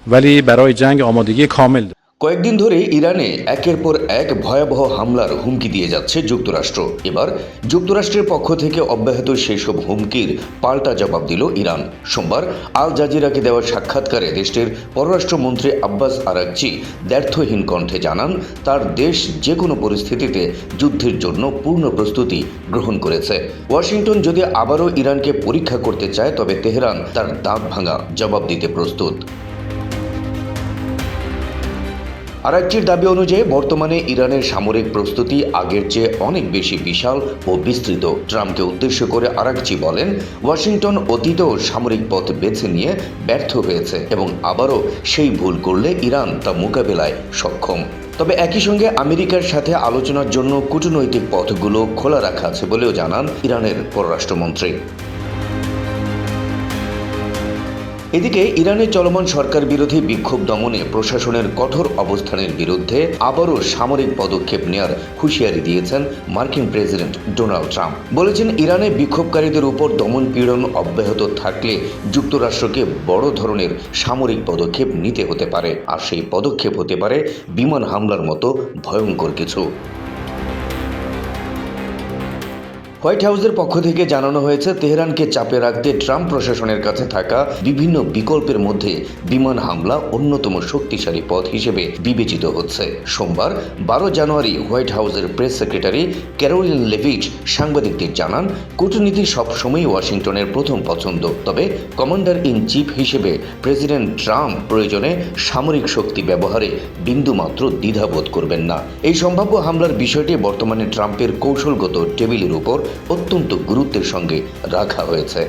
ولی برای جنگ آمادگی کامل داریم. কয়েকদিন ধরে ইরানে একের পর এক ভয়াবহ হামলার হুমকি দিয়ে যাচ্ছে যুক্তরাষ্ট্র। এবার যুক্তরাষ্ট্রের পক্ষ থেকে অব্যাহত সেই সব হুমকির পাল্টা জবাব দিল ইরান। সোমবার আল জাজিরাকে দেওয়া সাক্ষাৎকারে দেশটির পররাষ্ট্রমন্ত্রী আব্বাস আরাকচি দ্ব্যর্থহীন কণ্ঠে জানান, তার দেশ যে কোনো পরিস্থিতিতে যুদ্ধের জন্য পূর্ণ প্রস্তুতি গ্রহণ করেছে। ওয়াশিংটন যদি আবারও ইরানকে পরীক্ষা করতে চায় তবে তেহরান তার দাঁত ভাঙা জবাব দিতে প্রস্তুত। আরাকচির দাবি অনুযায়ী বর্তমানে ইরানের সামরিক প্রস্তুতি আগের চেয়ে অনেক বেশি বিশাল ও বিস্তৃত। ট্রাম্পকে উদ্দেশ্য করে আরাকচি বলেন, ওয়াশিংটন অতীতেও সামরিক পথ বেছে নিয়ে ব্যর্থ হয়েছে এবং আবারও সেই ভুল করলে ইরান তা মোকাবেলায় সক্ষম। তবে একই সঙ্গে আমেরিকার সাথে আলোচনার জন্য কূটনৈতিক পথগুলো খোলা রাখা আছে বলেও জানান ইরানের পররাষ্ট্রমন্ত্রী। এদিকে ইরানের চলমান সরকার বিরোধী বিক্ষোভ দমনে প্রশাসনের কঠোর অবস্থানের বিরুদ্ধে আবারও সামরিক পদক্ষেপ নেয়ার হুঁশিয়ারি দিয়েছেন মার্কিন প্রেসিডেন্ট ডোনাল্ড ট্রাম্প। বলেছেন, ইরানে বিক্ষোভকারীদের উপর দমন পীড়ন অব্যাহত থাকলে যুক্তরাষ্ট্রকে বড় ধরনের সামরিক পদক্ষেপ নিতে হতে পারে, আর সেই পদক্ষেপ হতে পারে বিমান হামলার মতো ভয়ঙ্কর কিছু। হোয়াইট হাউসের পক্ষ থেকে জানানো হয়েছে, তেহরানকে চাপে রাখতে ট্রাম্প প্রশাসনের কাছে থাকা বিভিন্ন বিকল্পের মধ্যে বিমান হামলা অন্যতম শক্তিশালী পথ হিসেবে বিবেচিত হচ্ছে। সোমবার 12 জানুয়ারি হোয়াইট হাউসের প্রেস সেক্রেটারি ক্যারোলিন লেভিচ সাংবাদিকদের জানান, কূটনীতি সবসময়ই ওয়াশিংটনের প্রথম পছন্দ, তবে কমান্ডার ইন চিফ হিসেবে প্রেসিডেন্ট ট্রাম্প প্রয়োজনে সামরিক শক্তি ব্যবহারে বিন্দুমাত্র দ্বিধাবোধ করবেন না। এই সম্ভাব্য হামলার বিষয়টি বর্তমানে ট্রাম্পের কৌশলগত টেবিলের উপর অত্যন্ত গুরুত্বের সঙ্গে রাখা হয়েছে।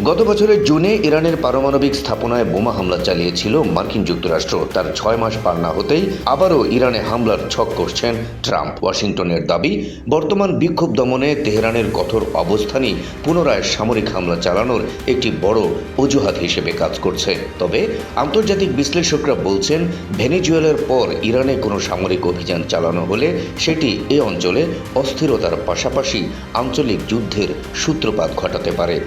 গত বছরের জুনে ইরানের পারমাণবিক স্থাপনায় বোমা হামলা চালিয়েছিল মার্কিন যুক্তরাষ্ট্র। তার 6 মাস পার না হতেই আবারও ইরানে হামলার ছক করছেন ট্রাম্প। ওয়াশিংটনের দাবি, বর্তমান বিক্ষোভ দমনে তেহরানের কঠোর অবস্থানই পুনরায় সামরিক হামলা চালানোর একটি বড় অজুহাত হিসেবে কাজ করছে। তবে আন্তর্জাতিক বিশ্লেষকরা বলছেন, ভেনেজুয়েলার পর ইরানে কোনো সামরিক অভিযান চালানো হলে সেটি এ অঞ্চলে অস্থিরতার পাশাপাশি আঞ্চলিক যুদ্ধের সূত্রপাত ঘটাতে পারে।